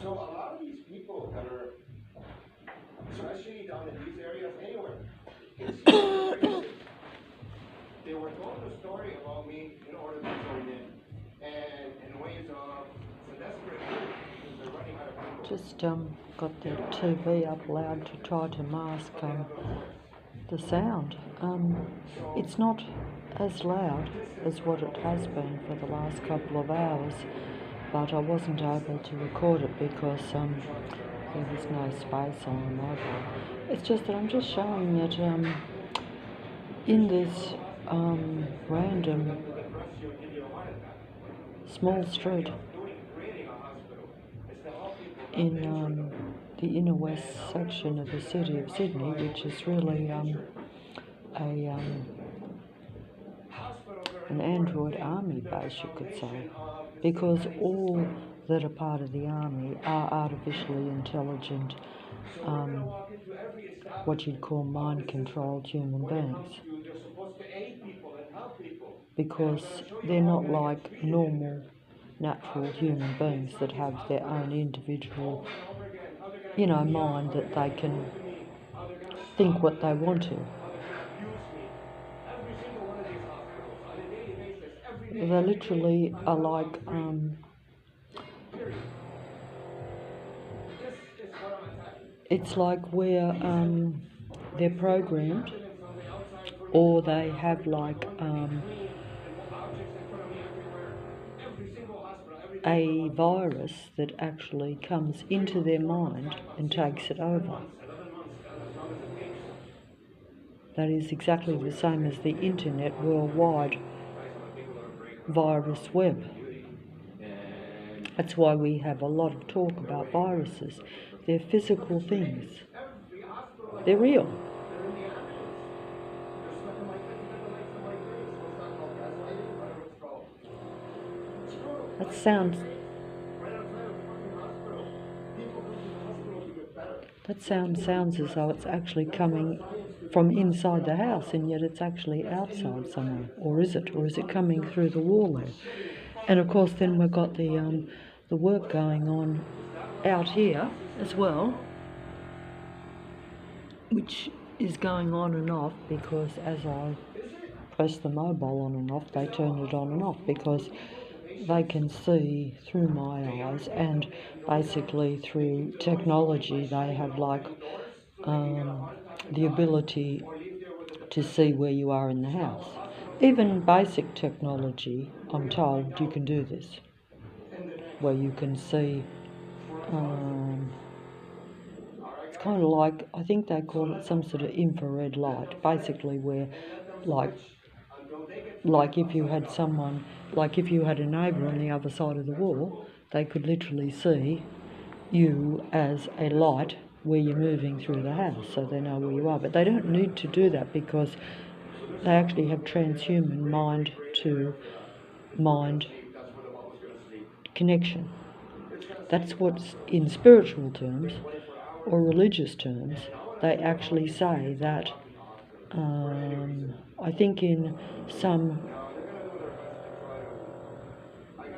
So a lot of these people that are, especially down in these areas, anywhere, it's crazy. They were told the story about me in order to join in. And in ways of, it's a desperate move because they're running out of people. Just got the TV up loud to try to mask the sound. It's not as loud as what it has been for the last couple of hours, but I wasn't able to record it because there was no space on the mobile. It's just that I'm just showing that in this random small street in the inner west section of the city of Sydney, which is really an android army base, you could say, because all that are part of the army are artificially intelligent, what you'd call mind-controlled human beings, because they're not like normal natural human beings that have their own individual, mind that they can think what they want to. They literally are like it's like where they're programmed, or they have like a virus that actually comes into their mind and takes it over. That is exactly the same as the internet worldwide virus web. That's why we have a lot of talk about viruses. They're physical things. They're real. That sounds as though it's actually coming from inside the house, and yet it's actually outside somewhere. Or is it? Or is it coming through the wall there? And of course then we've got the work going on out here as well, which is going on and off, because as I press the mobile on and off, they turn it on and off, because they can see through my eyes, and basically through technology they have like the ability to see where you are in the house. Even basic technology, I'm told you can do this, where you can see, it's kind of like, I think they call it some sort of infrared light, basically where like if you had someone, like if you had a neighbour on the other side of the wall, they could literally see you as a light where you're moving through the house, so they know where you are. But they don't need to do that because they actually have transhuman mind to mind connection. That's what's, in spiritual terms or religious terms, they actually say that, I think in some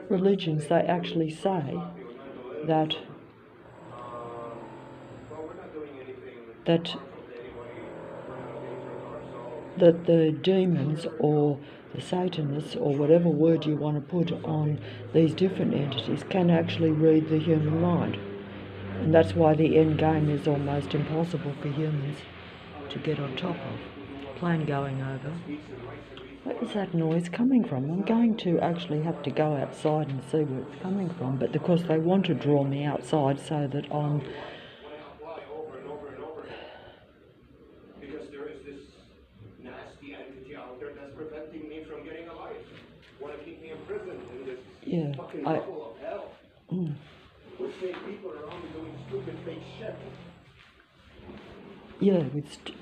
religions they actually say that the demons or the Satanists, or whatever word you want to put on these different entities, can actually read the human mind. And that's why the end game is almost impossible for humans to get on top of. Plane going over. Where is that noise coming from? I'm going to actually have to go outside and see where it's coming from, but because they want to draw me outside so that I'm... Because there is this nasty entity out there that's preventing me from getting a life. Want to keep me imprisoned in this fucking bubble of hell. With fake people around me doing stupid fake shit. Yeah,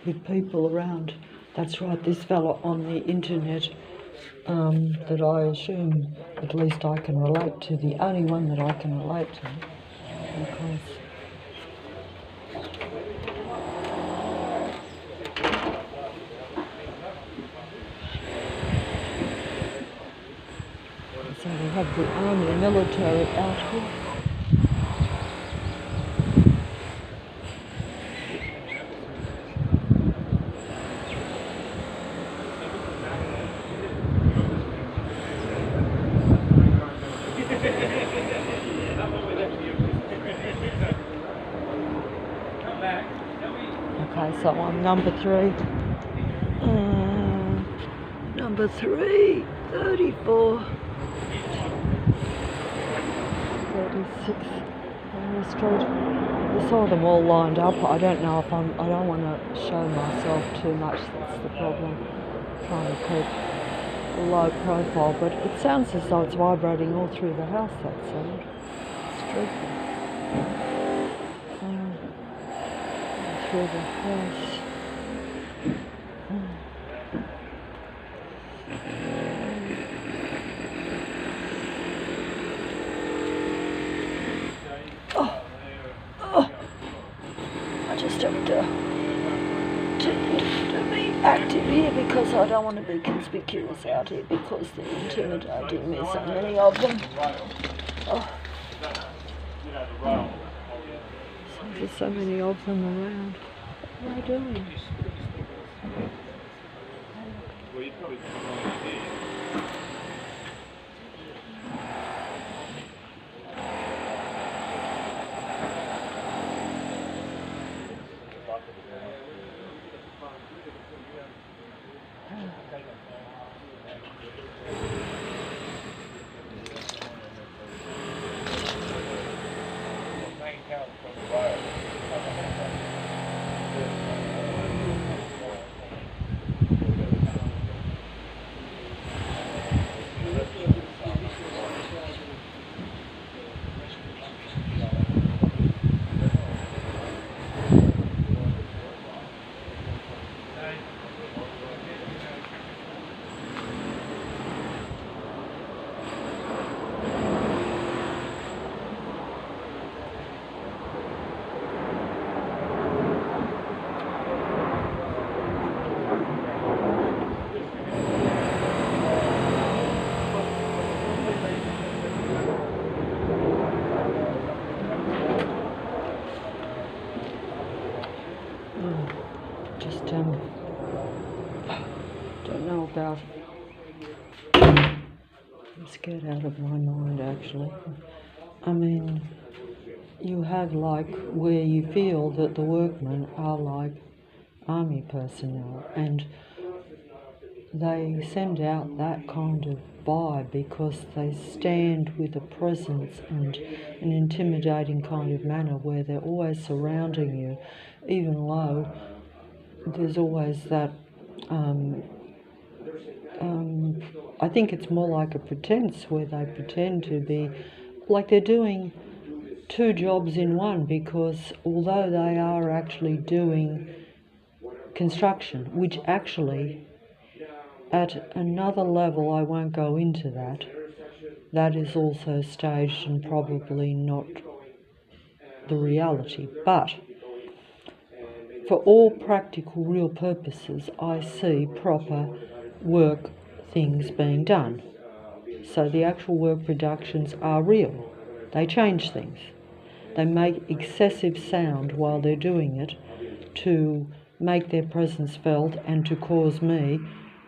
with people around. That's right, this fella on the internet that I assume at least I can relate to, the only one that I can relate to, because so we have the army military out here. So I'm number 3. Number 3, 34, 36 on the street. I saw them all lined up. I don't know if I don't want to show myself too much, that's the problem. Trying to keep a low profile, but it sounds as though it's vibrating all through the house, that sound. It's dreadful. Through the house. I just have to be active here because I don't want to be conspicuous out here because they're intimidating me, so many of them. There's so many of them around. What are they doing? Don't know about. I'm scared out of my mind, actually. I mean, you have like where you feel that the workmen are like army personnel, and they send out that kind of vibe because they stand with a presence and an intimidating kind of manner where they're always surrounding you, even though there's always that I think it's more like a pretense where they pretend to be like they're doing 2 jobs in one, because although they are actually doing construction, which actually at another level, I won't go into that is also staged and probably not the reality, but for all practical real purposes I see proper work things being done. So the actual work productions are real. They change things. They make excessive sound while they're doing it to make their presence felt and to cause me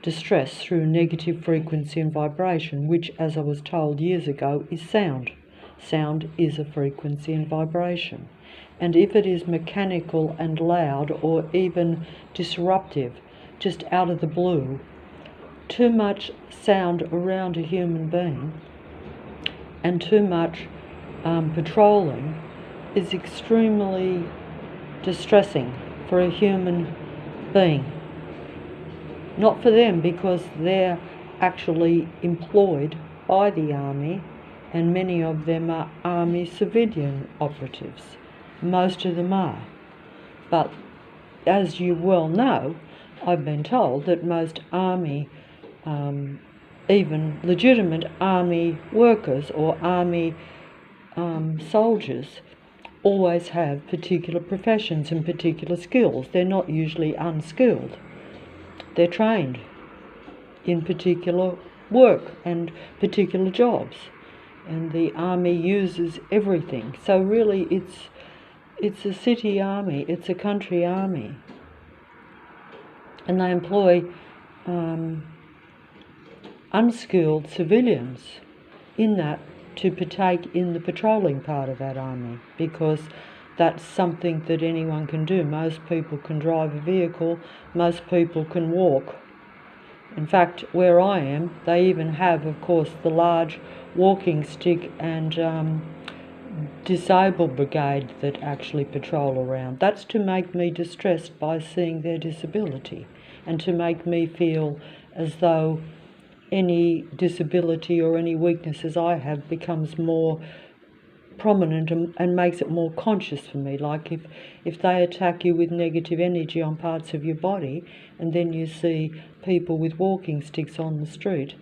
distress through negative frequency and vibration, which, as I was told years ago, is sound. Sound is a frequency and vibration. And if it is mechanical and loud or even disruptive, just out of the blue, too much sound around a human being and too much patrolling is extremely distressing for a human being. Not for them, because they're actually employed by the army, and many of them are army civilian operatives. Most of them are. But as you well know, I've been told that most army, even legitimate army workers or army soldiers, always have particular professions and particular skills. They're not usually unskilled. They're trained in particular work and particular jobs, and the army uses everything. So really it's a city army, it's a country army, and they employ unskilled civilians in that to partake in the patrolling part of that army, because that's something that anyone can do. Most people can drive a vehicle, most people can walk. In fact, where I am, they even have, of course, the large walking stick and disabled brigade that actually patrol around. That's to make me distressed by seeing their disability and to make me feel as though any disability or any weaknesses I have becomes more prominent and makes it more conscious for me. Like if they attack you with negative energy on parts of your body and then you see people with walking sticks on the street,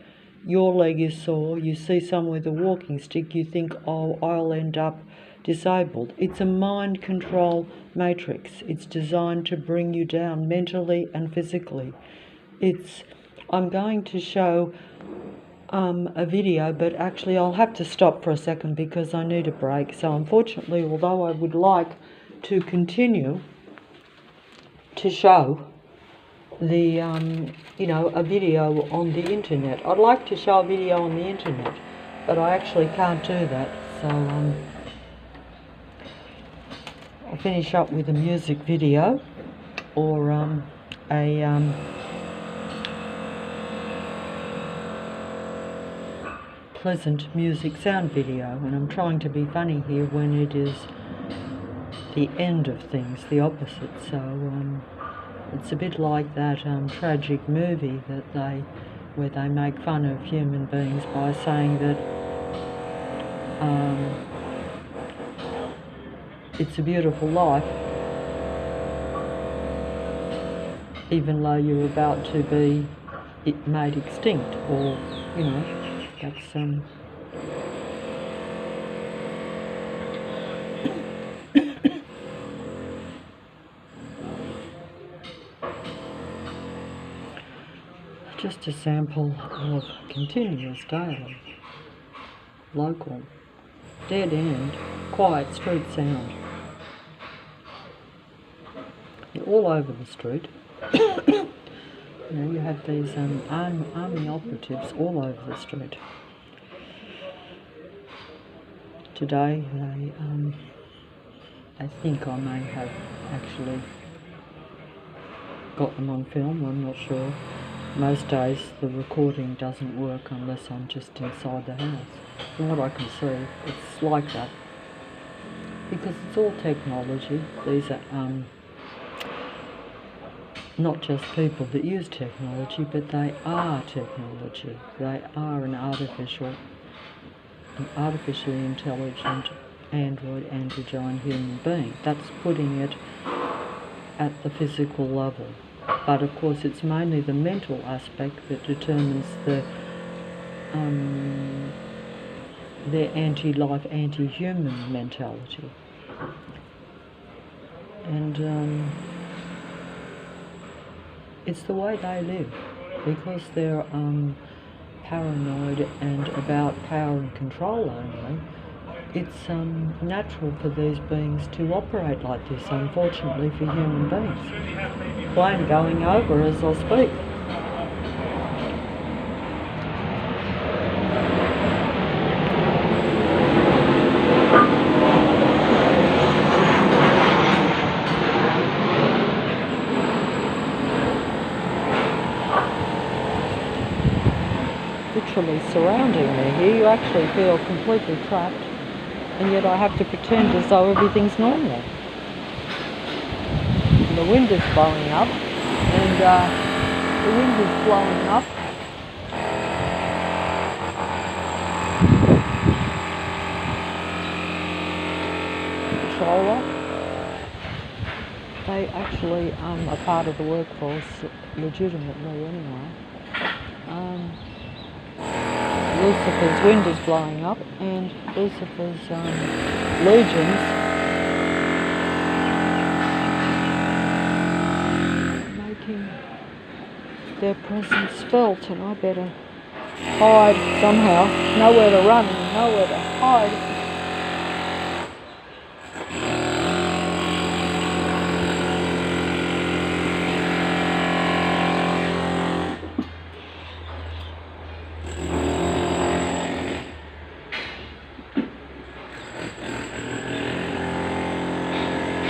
your leg is sore, you see someone with a walking stick, you think, oh, I'll end up disabled. It's a mind control matrix. It's designed to bring you down mentally and physically. I'm going to show a video, but actually I'll have to stop for a second because I need a break. So unfortunately, although I would like to continue to show the a video on the internet, I'd like to show a video on the internet, but I actually can't do that. So I'll finish up with a music video or a pleasant music sound video, and I'm trying to be funny here when it is the end of things, the opposite. So it's a bit like that tragic movie where they make fun of human beings by saying that it's a beautiful life, even though you're about to be made extinct, or that's just a sample of continuous daily, local, dead end, quiet street sound. You're all over the street. You have these army operatives all over the street. Today, I think I may have actually got them on film, I'm not sure. Most days the recording doesn't work unless I'm just inside the house. From what I can see, it's like that. Because it's all technology. These are not just people that use technology, but they are technology. They are an artificially intelligent android androgyne human being. That's putting it at the physical level. But of course it's mainly the mental aspect that determines their anti-life, anti-human mentality. And it's the way they live, because they're paranoid and about power and control only. It's natural for these beings to operate like this, unfortunately for human beings. Plane going over as I speak. Literally surrounding me here. You actually feel completely trapped, and yet I have to pretend as though everything's normal. And the wind is blowing up, and the wind is blowing up. Patroller. They actually are part of the workforce legitimately anyway. Lucifer's wind is blowing up, and Lucifer's legions making their presence felt, and I better hide somehow. Nowhere to run and nowhere to hide.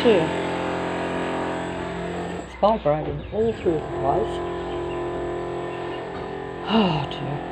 too. It's vibrating all through the place. Oh dear.